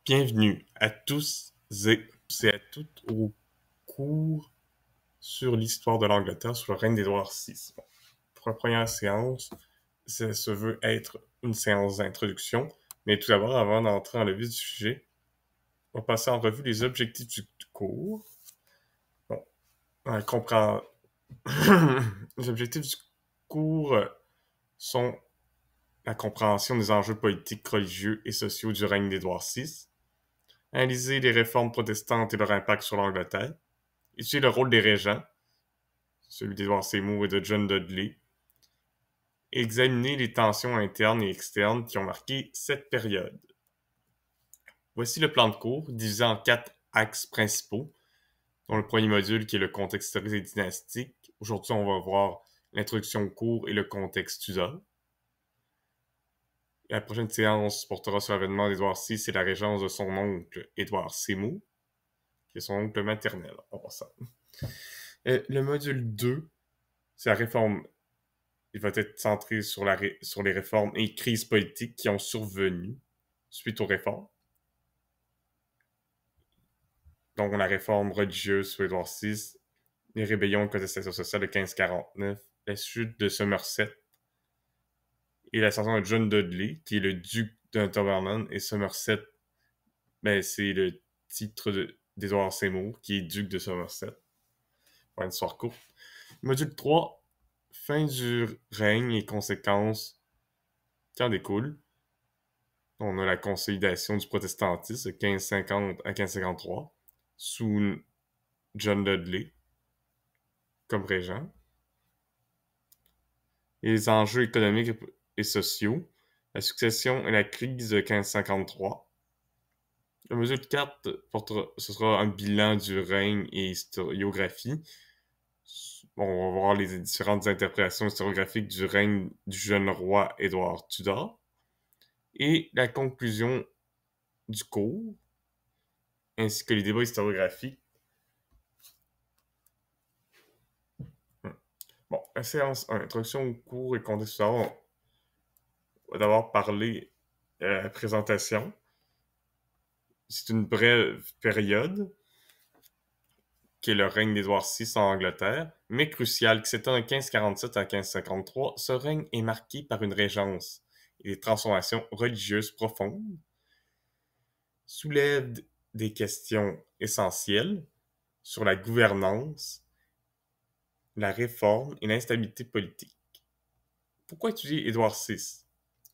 Bienvenue à tous et à toutes au cours sur l'histoire de l'Angleterre sur le règne d'Édouard VI. Bon, pour la première séance, ça se veut être une séance d'introduction, mais tout d'abord, avant d'entrer dans le vif du sujet, on va passer en revue les objectifs du cours. Bon, on comprend... les objectifs du cours sont la compréhension des enjeux politiques, religieux et sociaux du règne d'Édouard VI, analyser les réformes protestantes et leur impact sur l'Angleterre, étudier le rôle des régents, celui d'Édouard Seymour et de John Dudley, et examiner les tensions internes et externes qui ont marqué cette période. Voici le plan de cours, divisé en 4 axes principaux, dont le premier module qui est le contexte historique et dynastique. Aujourd'hui, on va voir l'introduction au cours et le contexte Tudor. La prochaine séance portera sur l'avènement d'Édouard VI et la régence de son oncle Édouard Seymour, qui est son oncle maternel, en passant. Le module 2, c'est la réforme. Il va être centré sur les réformes et crises politiques qui ont survenu suite aux réformes. Donc, la réforme religieuse sous Édouard VI, les rébellions et contestations sociales de 1549, la chute de Somerset et l'ascension de John Dudley, qui est le duc de Northumberland, et Somerset, c'est le titre d'Édouard Seymour, qui est duc de Somerset. Pour une histoire courte. Module 3, fin du règne et conséquences qui en découlent. On a la consolidation du protestantisme de 1550 à 1553 sous John Dudley comme régent. Les enjeux économiques et sociaux, la succession et la crise de 1553. Le module 4, ce sera un bilan du règne et historiographie. Bon, on va voir les différentes interprétations historiographiques du règne du jeune roi Édouard Tudor. Et la conclusion du cours, ainsi que les débats historiographiques. Bon, la séance 1, introduction au cours et contexte Tudor. On va d'abord parler de la présentation. C'est une brève période, qui est le règne d'Édouard VI en Angleterre, mais cruciale, qui s'étend de 1547 à 1553. Ce règne est marqué par une régence et des transformations religieuses profondes, soulève des questions essentielles sur la gouvernance, la réforme et l'instabilité politique. Pourquoi étudier Édouard VI?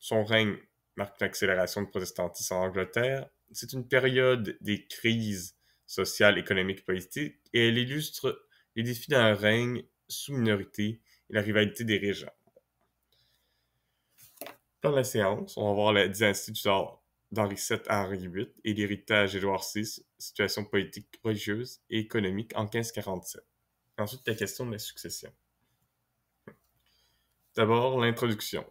Son règne marque une accélération du protestantisme en Angleterre. C'est une période des crises sociales, économiques et politiques, et elle illustre les défis d'un règne sous minorité et la rivalité des régents. Dans la séance, on va voir la dynastie Tudor d'Henri VII à Henri VIII et l'héritage d'Édouard VI, situation politique, religieuse et économique en 1547. Ensuite, la question de la succession. D'abord, l'introduction.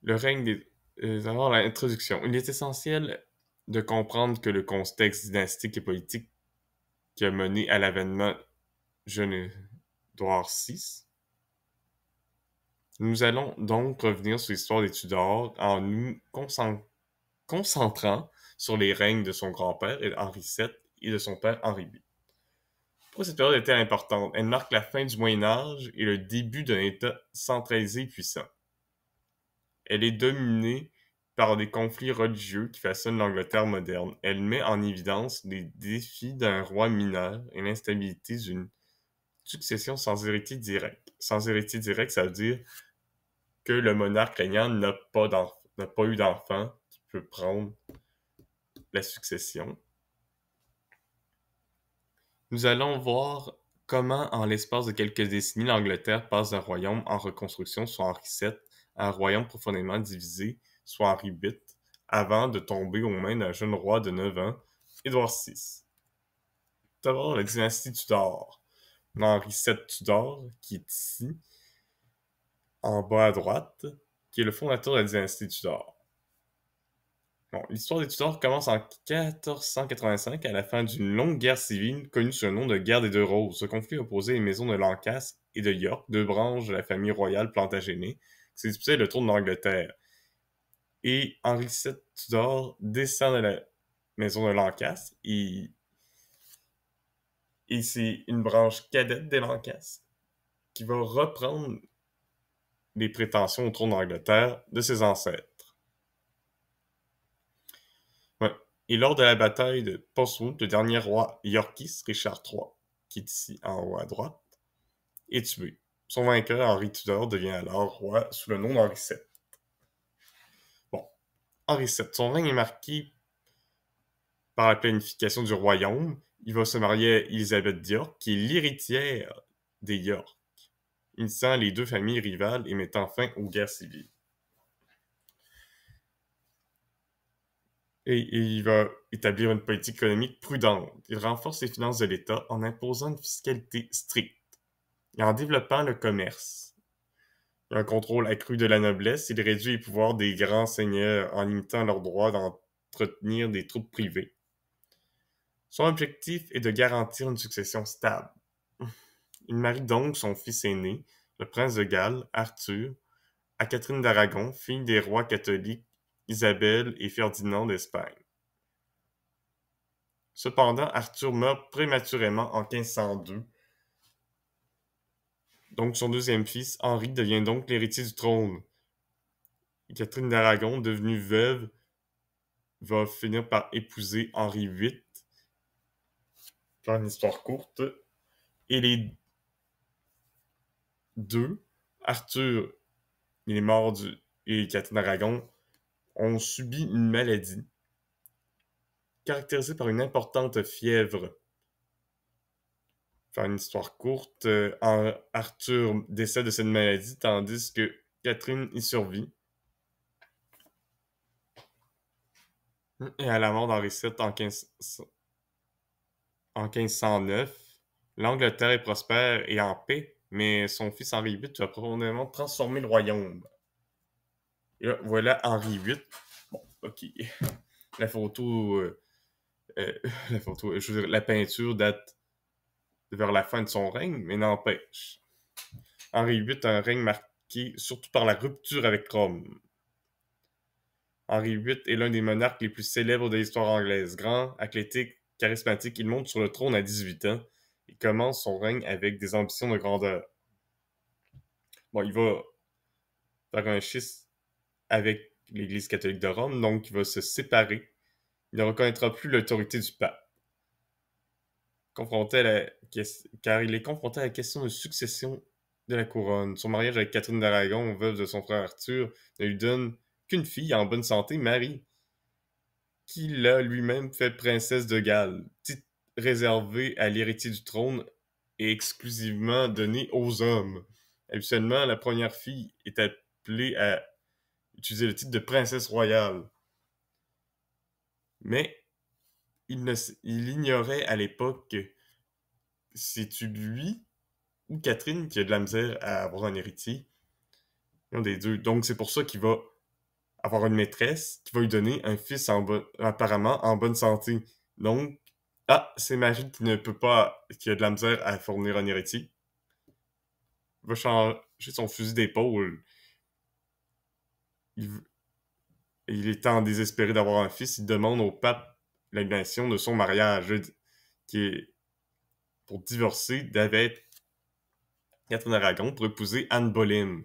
D'abord, l'introduction. Il est essentiel de comprendre que le contexte dynastique et politique qui a mené à l'avènement jeune Édouard VI. Nous allons donc revenir sur l'histoire des Tudors en nous concentrant sur les règnes de son grand-père, Henri VII, et de son père, Henri VIII. Pourquoi cette période est-elle importante? Elle marque la fin du Moyen-Âge et le début d'un État centralisé et puissant. Elle est dominée par des conflits religieux qui façonnent l'Angleterre moderne. Elle met en évidence les défis d'un roi mineur et l'instabilité d'une succession sans héritier direct. Sans héritier direct, ça veut dire que le monarque régnant n'a pas eu d'enfant qui peut prendre la succession. Nous allons voir comment, en l'espace de quelques décennies, l'Angleterre passe d'un royaume en reconstruction, soit Henri VII, à un royaume profondément divisé, soit Henri VIII, avant de tomber aux mains d'un jeune roi de 9 ans, Édouard VI. D'abord, la dynastie Tudor. Henri VII Tudor, qui est ici, en bas à droite, qui est le fondateur de la dynastie Tudor. Bon, l'histoire des Tudors commence en 1485 à la fin d'une longue guerre civile connue sous le nom de guerre des Deux Roses. Ce conflit opposait les maisons de Lancastre et de York, deux branches de la famille royale Plantagenet, qui se disputaient le trône d'Angleterre. Et Henri VII Tudor descend de la maison de Lancastre et c'est une branche cadette des Lancastre qui va reprendre les prétentions au trône d'Angleterre de ses ancêtres. Ouais. Et lors de la bataille de Portsmouth, le dernier roi yorkiste, Richard III, qui est ici en haut à droite, est tué. Son vainqueur, Henri Tudor, devient alors roi sous le nom d'Henri VII. Bon, Henri VII, son règne est marqué par la planification du royaume. Il va se marier à Élisabeth d'York, qui est l'héritière des York, unissant les deux familles rivales et mettant fin aux guerres civiles. Et il va établir une politique économique prudente. Il renforce les finances de l'État en imposant une fiscalité stricte et en développant le commerce. Il y a un contrôle accru de la noblesse. Il réduit les pouvoirs des grands seigneurs en limitant leur droit d'entretenir des troupes privées. Son objectif est de garantir une succession stable. Il marie donc son fils aîné, le prince de Galles, Arthur, à Catherine d'Aragon, fille des rois catholiques Isabelle et Ferdinand d'Espagne. Cependant, Arthur meurt prématurément en 1502. Donc son deuxième fils, Henri, devient donc l'héritier du trône. Et Catherine d'Aragon, devenue veuve, va finir par épouser Henri VIII. Faire une histoire courte. Et les deux, Arthur, il est mort et Catherine d'Aragon, ont subi une maladie caractérisée par une importante fièvre. Faire une histoire courte, Arthur décède de cette maladie, tandis que Catherine y survit. Et à la mort d'Henri VII en 1509, l'Angleterre est prospère et en paix, mais son fils Henri VIII va profondément transformer le royaume. Et là, voilà Henri VIII. Bon, ok. La photo, je veux dire, la peinture date vers la fin de son règne, mais n'empêche. Henri VIII a un règne marqué surtout par la rupture avec Rome. Henri VIII est l'un des monarques les plus célèbres de l'histoire anglaise. Grand, athlétique, charismatique, il monte sur le trône à 18 ans et commence son règne avec des ambitions de grandeur. Bon, il va faire un schisme avec l'Église catholique de Rome, donc il va se séparer. Il ne reconnaîtra plus l'autorité du pape. Car il est confronté à la question de succession de la couronne. Son mariage avec Catherine d'Aragon, veuve de son frère Arthur, ne lui donne qu'une fille en bonne santé, Marie, qui l'a lui-même fait princesse de Galles, titre réservé à l'héritier du trône et exclusivement donné aux hommes. Habituellement, la première fille est appelée à utiliser le titre de princesse royale. Mais il ignorait à l'époque que c'est-tu lui ou Catherine qui a de la misère à avoir un héritier. Un des deux. Donc c'est pour ça qu'il va avoir une maîtresse qui va lui donner un fils apparemment en bonne santé. Donc, c'est Marie qui ne peut pas, qui a de la misère à fournir un héritier. Il va changer son fusil d'épaule. Il étant désespéré d'avoir un fils, il demande au pape l'annulation de son mariage, qui est pour divorcer d'avec Catherine d'Aragon pour épouser Anne Boleyn.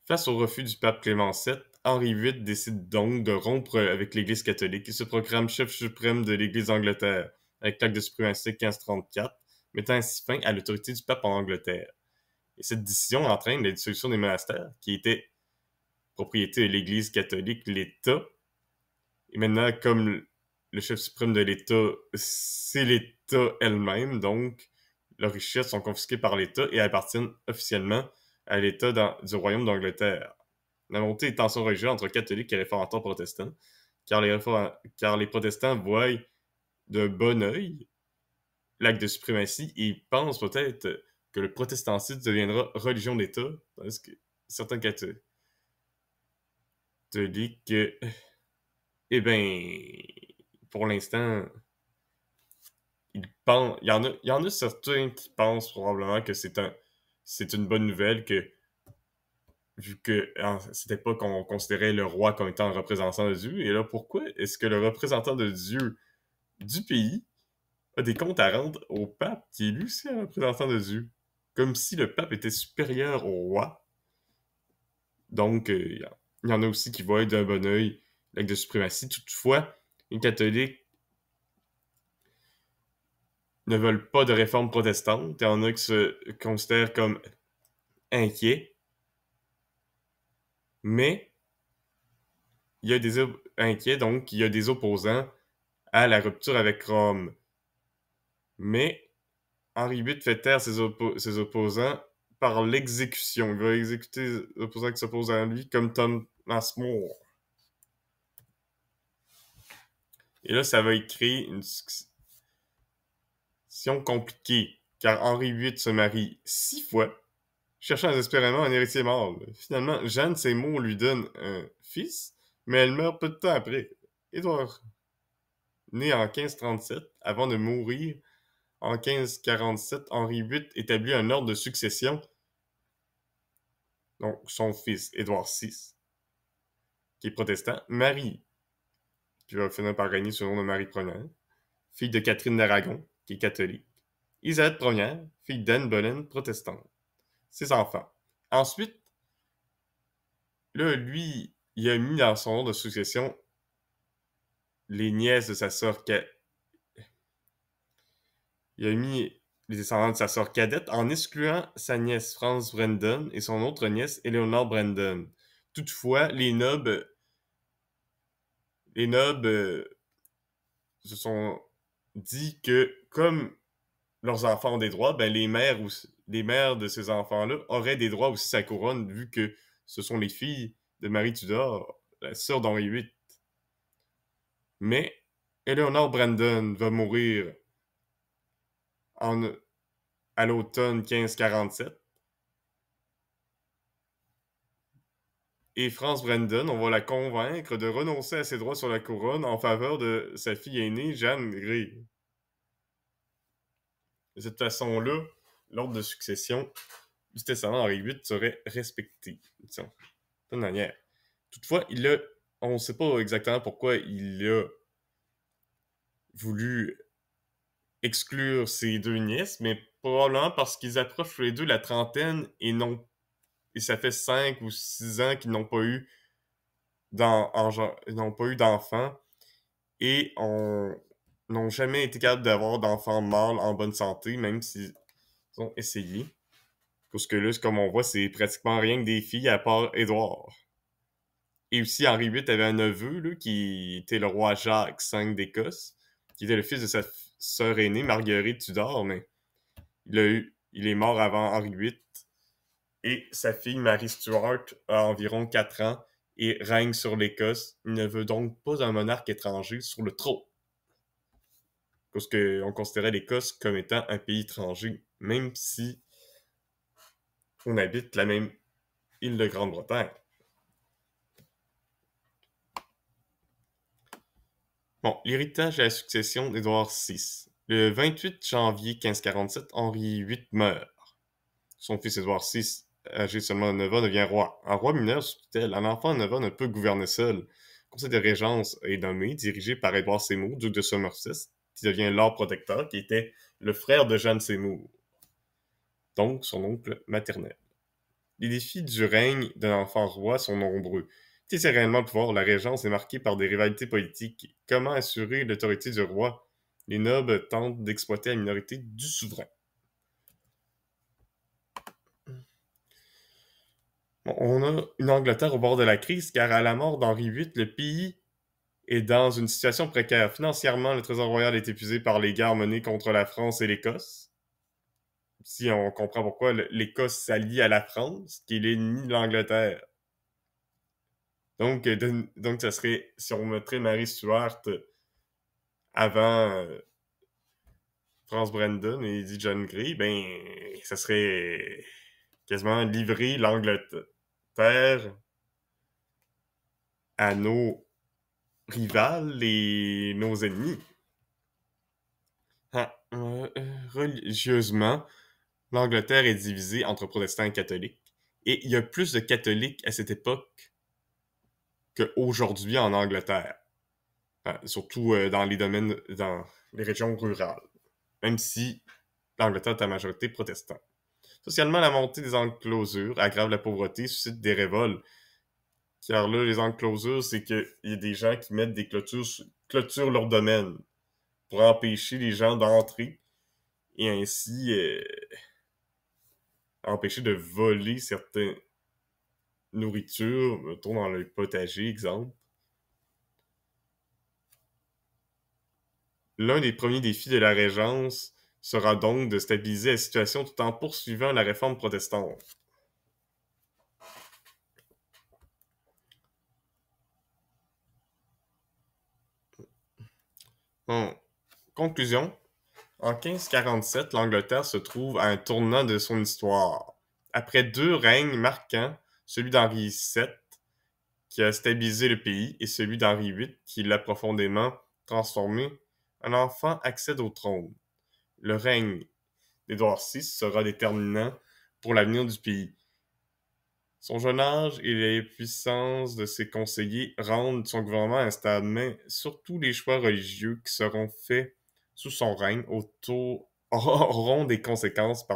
Face au refus du pape Clément VII, Henri VIII décide donc de rompre avec l'Église catholique et se proclame chef suprême de l'Église d'Angleterre, avec l'acte de suprématie 1534, mettant ainsi fin à l'autorité du pape en Angleterre. Et cette décision entraîne la dissolution des monastères, qui étaient propriété de l'Église catholique, l'État. Et maintenant, comme le chef suprême de l'État, c'est l'État elle-même, donc leurs richesses sont confisquées par l'État et appartiennent officiellement à l'État du Royaume d'Angleterre. La montée des tensions religieuses entre catholiques et réformateurs protestants, car les protestants voient d'un bon œil l'acte de suprématie et pensent peut-être que le protestantisme deviendra religion d'État, parce que certains catholiques, eh bien, pour l'instant, il y en a certains qui pensent probablement que c'est une bonne nouvelle que vu que à cette époque, on considérait le roi comme étant un représentant de Dieu. Et là, pourquoi est-ce que le représentant de Dieu du pays a des comptes à rendre au pape, qui est lui aussi un représentant de Dieu? Comme si le pape était supérieur au roi. Donc, il y en a aussi qui voient d'un bon œil l'acte de suprématie. Toutefois, les catholiques ne veulent pas de réforme protestante. Il y en a qui se considèrent comme inquiets. Mais il y a des inquiets, donc il y a des opposants à la rupture avec Rome. Mais Henri VIII fait taire ses opposants par l'exécution. Il va exécuter les opposants qui s'opposent à lui, comme Thomas More. Et là, ça va créer une succession compliquée, car Henri VIII se marie 6 fois, cherchant désespérément un héritier mâle. Finalement, Jeanne Seymour lui donne un fils, mais elle meurt peu de temps après. Édouard, né en 1537, avant de mourir en 1547, Henri VIII établit un ordre de succession. Donc, son fils, Édouard VI, qui est protestant, Marie, qui va finir par régner sous le nom de Marie Ier, fille de Catherine d'Aragon, qui est catholique. Elisabeth Ier, fille d'Anne Boleyn, protestante. Ses enfants. Ensuite, là, lui, il a mis dans son ordre de succession les nièces de sa sœur il a mis les descendants de sa sœur cadette en excluant sa nièce France Brandon et son autre nièce Eleanor Brandon. Toutefois, les nobles se sont dit que comme leurs enfants ont des droits, ben les mères de ces enfants-là auraient des droits aussi à la couronne, vu que ce sont les filles de Marie Tudor, la sœur d'Henri VIII. Mais Eleanor Brandon va mourir en, à l'automne 1547. Et France Brandon, on va la convaincre de renoncer à ses droits sur la couronne en faveur de sa fille aînée, Jeanne Grey. De cette façon-là, l'ordre de succession du testament d'Henri VIII serait respecté, disons, d'une manière. Toutefois, on ne sait pas exactement pourquoi il a voulu exclure ses deux nièces, mais probablement parce qu'ils approchent tous les deux la trentaine et ça fait 5 ou 6 ans qu'ils n'ont pas eu d'enfants et n'ont jamais été capables d'avoir d'enfants mâles en bonne santé, même s'ils ont essayé. Parce que là, comme on voit, c'est pratiquement rien que des filles à part Édouard. Et aussi, Henri VIII avait un neveu là, qui était le roi Jacques V d'Écosse, qui était le fils de sa sœur aînée, Marguerite Tudor, mais il est mort avant Henri VIII. Et sa fille, Marie Stuart, a environ 4 ans et règne sur l'Écosse. Il ne veut donc pas un monarque étranger sur le trône. Parce qu'on considérait l'Écosse comme étant un pays étranger, même si on habite la même île de Grande-Bretagne. Bon, l'héritage et la succession d'Édouard VI. Le 28 janvier 1547, Henri VIII meurt. Son fils Édouard VI, âgé seulement de 9 ans, devient roi. Un roi mineur sous tutelle, un enfant de 9 ans ne peut gouverner seul. Le conseil de régence est nommé, dirigé par Édouard Seymour, duc de Somerset, qui devient Lord Protecteur, qui était le frère de Jeanne Seymour, donc son oncle maternel. Les défis du règne d'un enfant roi sont nombreux. Si c'est réellement le pouvoir, la régence est marquée par des rivalités politiques. Comment assurer l'autorité du roi? Les nobles tentent d'exploiter la minorité du souverain. Bon, on a une Angleterre au bord de la crise, car à la mort d'Henri VIII, le pays est dans une situation précaire. Financièrement, le trésor royal est épuisé par les guerres menées contre la France et l'Écosse. Si on comprend pourquoi l'Écosse s'allie à la France, qui est l'ennemi de l'Angleterre. Donc, ça serait, si on mettrait Marie Stuart avant France Brandon et dit John Grey, ben, ça serait quasiment livrer l'Angleterre à nos rivales et nos ennemis. Religieusement, l'Angleterre est divisée entre protestants et catholiques. Et il y a plus de catholiques à cette époque qu'aujourd'hui en Angleterre. Surtout dans les domaines, dans les régions rurales. Même si l'Angleterre est à majorité protestante. Socialement, la montée des enclosures aggrave la pauvreté, suscite des révoltes. Car là, les enclosures, c'est qu'il y a des gens qui mettent des clôturent leur domaine pour empêcher les gens d'entrer et ainsi empêcher de voler certaines nourritures, mettons dans le potager, exemple. L'un des premiers défis de la Régence sera donc de stabiliser la situation tout en poursuivant la réforme protestante. En conclusion, en 1547, l'Angleterre se trouve à un tournant de son histoire. Après 2 règnes marquants, celui d'Henri VII, qui a stabilisé le pays, et celui d'Henri VIII, qui l'a profondément transformé, un enfant accède au trône. Le règne d'Édouard VI sera déterminant pour l'avenir du pays. Son jeune âge et les puissances de ses conseillers rendent son gouvernement instable, mais surtout les choix religieux qui seront faits sous son règne auront des conséquences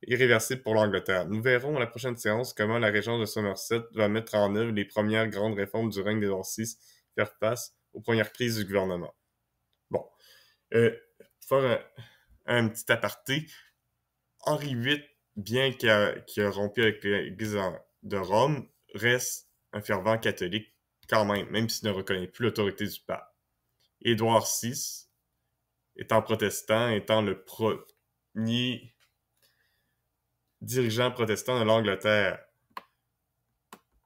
irréversibles pour l'Angleterre. Nous verrons à la prochaine séance comment la régence de Somerset va mettre en œuvre les premières grandes réformes du règne d'Édouard VI, faire face aux premières crises du gouvernement. Bon, pour faire un petit aparté, Henri VIII, bien qu'il a rompu avec l'Église de Rome, reste un fervent catholique quand même s'il ne reconnaît plus l'autorité du pape. Édouard VI, étant protestant, étant le premier dirigeant protestant de l'Angleterre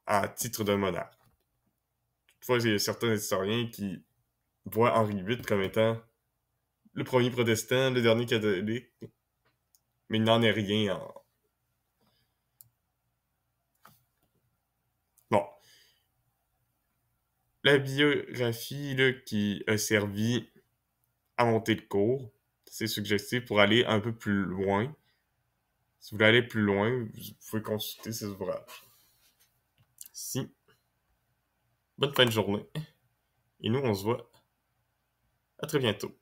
à titre de monarque. Toutefois, il y a certains historiens qui voient Henri VIII comme étant le premier protestant, le dernier catholique, mais il n'en est rien. Bon. La biographie là, qui a servi à monter le cours, c'est suggestif pour aller un peu plus loin. Si vous voulez aller plus loin, vous pouvez consulter ces ouvrages. Si. Bonne fin de journée. Et nous, on se voit à très bientôt.